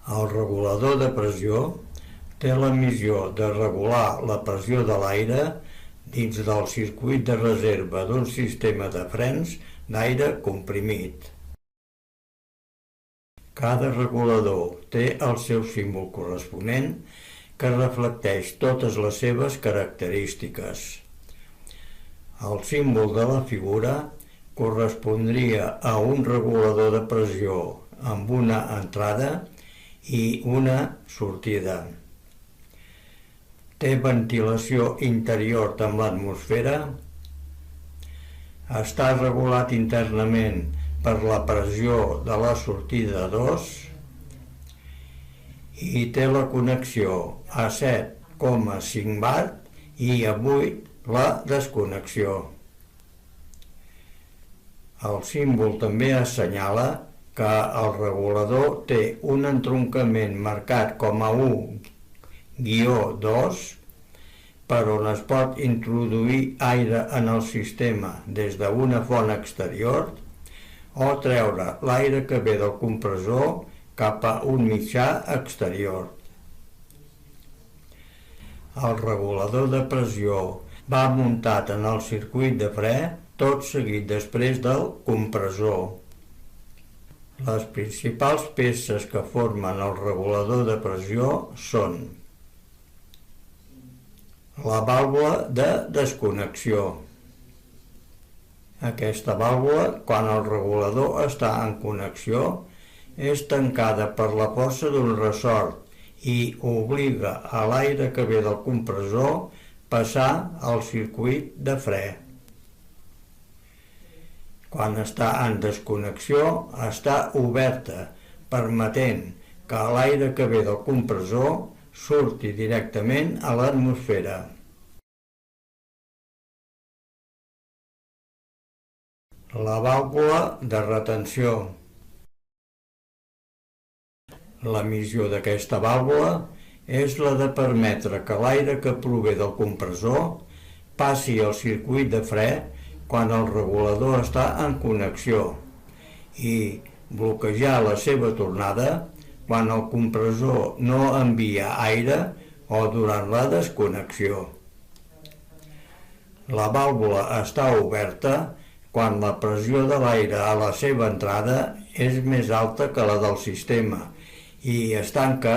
El regulador de pressió té la missió de regular la pressió de l'aire dins del circuit de reserva d'un sistema de frens d'aire comprimit. Cada regulador té el seu símbol corresponent que reflecteix totes les seves característiques. El símbol de la figura correspondria a un regulador de pressió amb una entrada i una sortida. Té ventilació interior amb l'atmosfera, està regulat internament per la pressió de la sortida 2 i té la connexió a 7,5 watt i a 8 la desconnexió. El símbol també assenyala que el regulador té un entroncament marcat com a 1-2 per on es pot introduir aire en el sistema des d'una font exterior o treure l'aire que ve del compressor cap a un mitjà exterior. El regulador de pressió va muntat en el circuit de fre tot seguit després del compressor. Les principals peces que formen el regulador de pressió són la vàlvula de desconnexió. Aquesta vàlvula, quan el regulador està en connexió, és tancada per la força d'un ressort i obliga a l'aire que ve del compressor passar al circuit de fre. Quan està en desconnexió, està oberta, permetent que l'aire que ve del compressor surti directament a l'atmosfera. La vàlvula de retenció. La missió d'aquesta vàlvula és la de permetre que l'aire que prové del compressor passi al circuit de fre quan el regulador està en connexió i bloquejar la seva tornada quan el compressor no envia aire o durant la desconnexió. La vàlvula està oberta quan la pressió de l'aire a la seva entrada és més alta que la del sistema i es tanca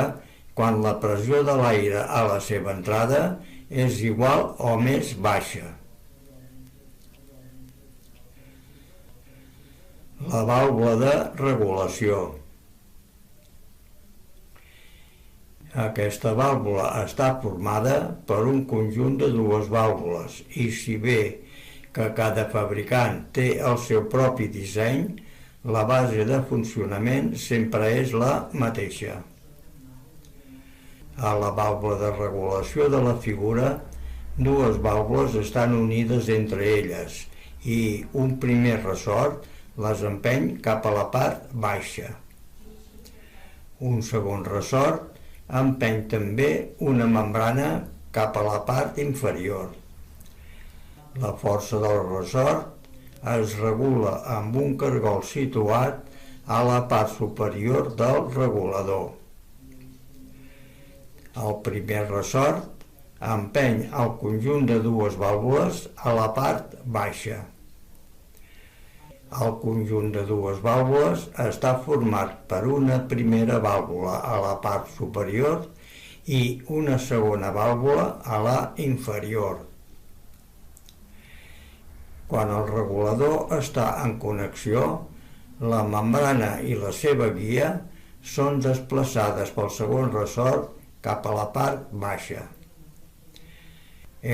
quan la pressió de l'aire a la seva entrada és igual o més baixa. La vàlvula de regulació. Aquesta vàlvula està formada per un conjunt de dues vàlvules i si bé que cada fabricant té el seu propi disseny, la base de funcionament sempre és la mateixa. A la vàlvula de regulació de la figura, dues vàlvules estan unides entre elles i un primer ressort les empeny cap a la part baixa. Un segon ressort empeny també una membrana cap a la part inferior. La força del ressort es regula amb un cargol situat a la part superior del regulador. El primer ressort empeny el conjunt de dues vàlvules a la part baixa. El conjunt de dues vàlvules està format per una primera vàlvula a la part superior i una segona vàlvula a la inferior. Quan el regulador està en connexió, la membrana i la seva guia són desplaçades pel segon ressort cap a la part baixa.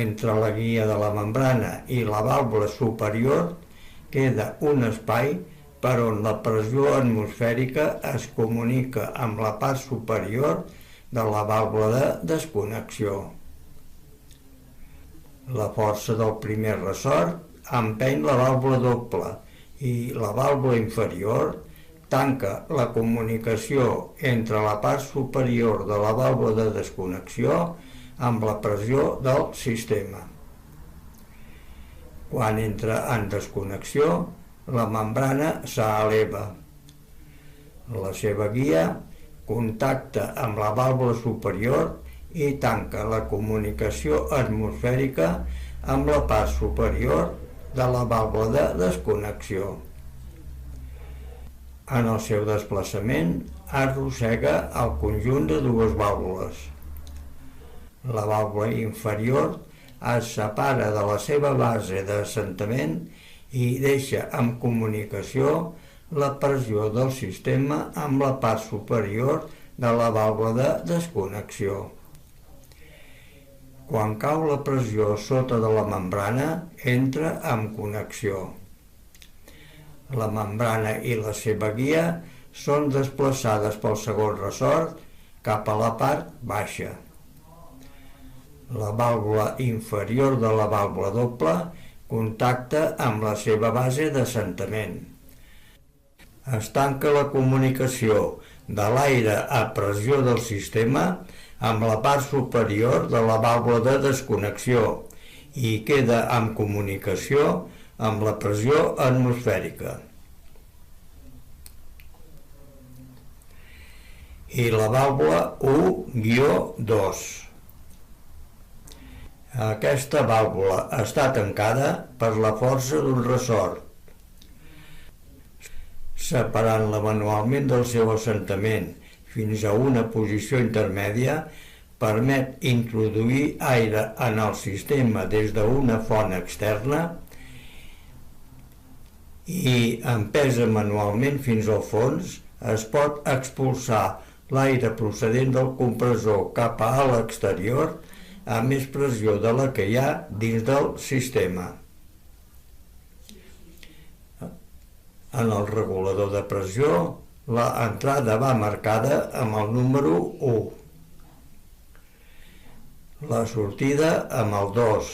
Entre la guia de la membrana i la vàlvula superior queda un espai per on la pressió atmosfèrica es comunica amb la part superior de la vàlvula de desconnexió. La força del primer ressort empeny la vàlvula doble i la vàlvula inferior tanca la comunicació entre la part superior de la vàlvula de desconnexió amb la pressió del sistema. Quan entra en desconnexió, la membrana s'eleva. La seva guia contacta amb la vàlvula superior i tanca la comunicació atmosfèrica amb la part superior de la vàlvula de desconnexió. En el seu desplaçament arrossega el conjunt de dues vàlvules. La vàlvula inferior es separa de la seva base d'assentament i deixa en comunicació la pressió del sistema amb la part superior de la vàlvula de desconnexió. Quan cau la pressió sota de la membrana, entra en connexió. La membrana i la seva guia són desplaçades pel segon ressort cap a la part baixa. La vàlvula inferior de la vàlvula doble contacta amb la seva base d'assentament. Es tanca la comunicació de l'aire a pressió del sistema amb la part superior de la vàlvula de desconnexió i queda en comunicació amb la pressió atmosfèrica. I la vàlvula U-2. Aquesta vàlvula està tancada per la força d'un ressort. Separant-la manualment del seu assentament fins a una posició intermèdia permet introduir aire en el sistema des d'una font externa i, empesa manualment fins al fons, es pot expulsar l'aire procedent del compressor cap a l'exterior a més pressió de la que hi ha dins del sistema. En el regulador de pressió, l'entrada va marcada amb el número 1, la sortida amb el 2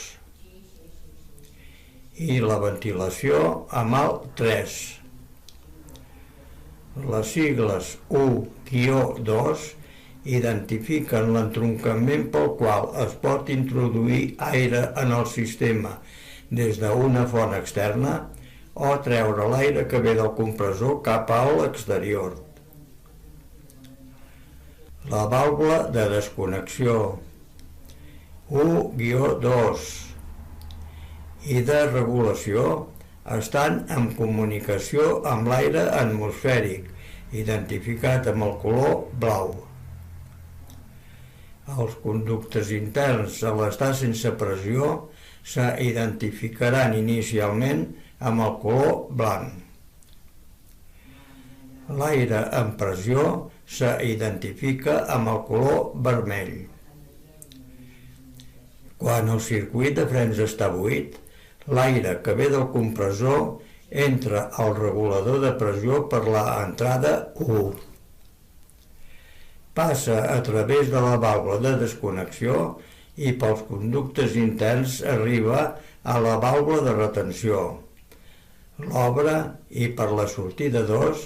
i la ventilació amb el 3. Les sigles U-2 identifiquen l'entroncament pel qual es pot introduir aire en el sistema des d'una font externa o treure l'aire que ve del compressor cap a l'exterior. La vàlvula de desconnexió U-2 i de regulació estan en comunicació amb l'aire atmosfèric, identificat amb el color blau. Els conductes interns a l'estat sense pressió s'identificaran inicialment amb el color blanc. L'aire en pressió s'identifica amb el color vermell. Quan el circuit de frens està buit, l'aire que ve del compressor entra al regulador de pressió per l'entrada 1. Passa a través de la vàlvula de desconnexió i pels conductes interns arriba a la vàlvula de retenció. L'obre i per la sortida 2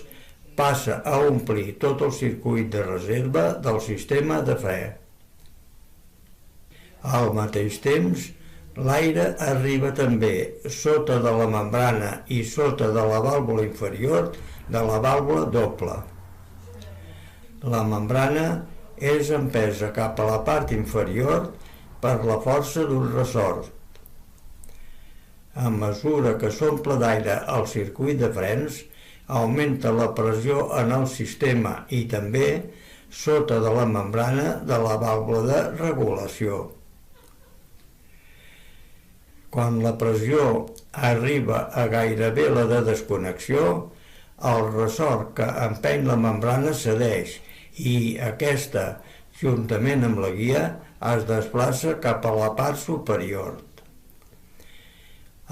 passa a omplir tot el circuit de reserva del sistema de fre. Al mateix temps, l'aire arriba també sota de la membrana i sota de la vàlvula inferior de la vàlvula doble. La membrana és empesa cap a la part inferior per la força d'un ressort. A mesura que s'omple d'aire al circuit de frens, augmenta la pressió en el sistema i també sota de la membrana de la vàlvula de regulació. Quan la pressió arriba a gairebé la de desconnexió, el ressort que empeny la membrana cedeix i aquesta, juntament amb la guia, es desplaça cap a la part superior.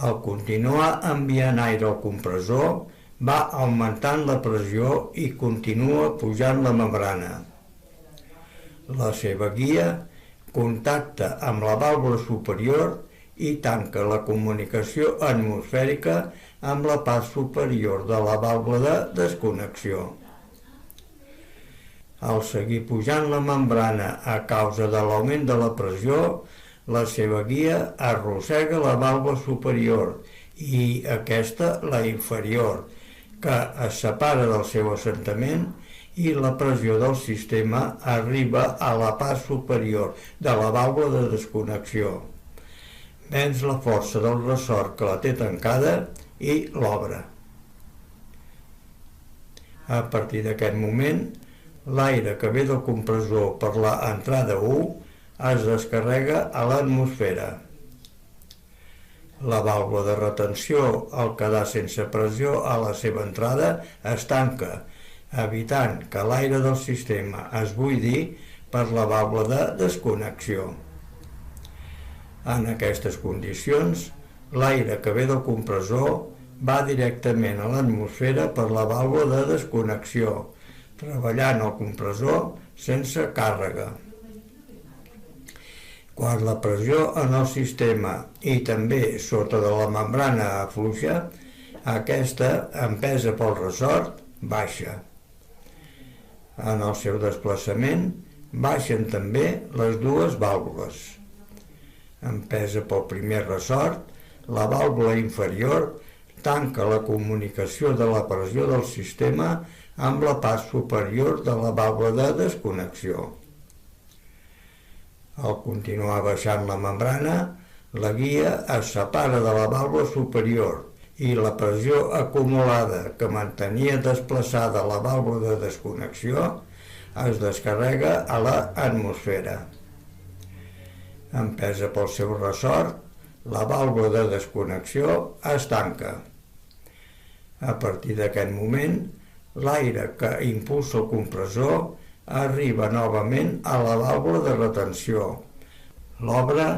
Al continuar enviant aire al compressor, va augmentant la pressió i continua pujant la membrana. La seva guia contacta amb la vàlvula superior i tanca la comunicació atmosfèrica amb la part superior de la vàlvula de desconnexió. Al seguir pujant la membrana a causa de l'augment de la pressió, la seva guia arrossega la vàlvula superior i aquesta la inferior, que es separa del seu assentament i la pressió del sistema arriba a la part superior de la vàlvula de desconnexió. Venç la força del ressort que la té tancada i l'obre. A partir d'aquest moment, l'aire que ve del compressor per l'entrada 1 es descarrega a l'atmosfera. La vàlvula de retenció, al quedar sense pressió a la seva entrada, es tanca, evitant que l'aire del sistema es buidi per la vàlvula de desconnexió. En aquestes condicions, l'aire que ve del compressor va directament a l'atmosfera per la vàlvula de desconnexió, treballant el compressor sense càrrega. Quan la pressió en el sistema i també sota de la membrana afluixa, aquesta, empesa pel ressort, baixa. En el seu desplaçament baixen també les dues vàlvules. Empesa pel primer ressort, la vàlvula inferior tanca la comunicació de la pressió del sistema amb la part superior de la vàlvula de desconnexió. Al continuar baixant la membrana, la guia es separa de la vàlvula superior i la pressió acumulada que mantenia desplaçada la vàlvula de desconnexió es descarrega a l'atmosfera. Empesa pel seu ressort, la vàlvula de desconnexió es tanca. A partir d'aquest moment, l'aire que impulsa el compressor arriba novament a la vàlvula de retenció, l'obre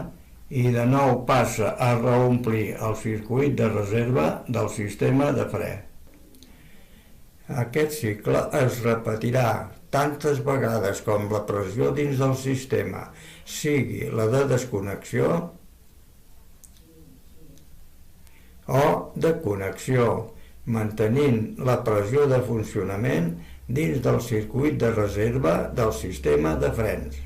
i de nou passa a reomplir el circuit de reserva del sistema de fre. Aquest cicle es repetirà tantes vegades com la pressió dins del sistema sigui la de desconnexió o de connexió, mantenint la pressió de funcionament dins del circuit de reserva del sistema de frens.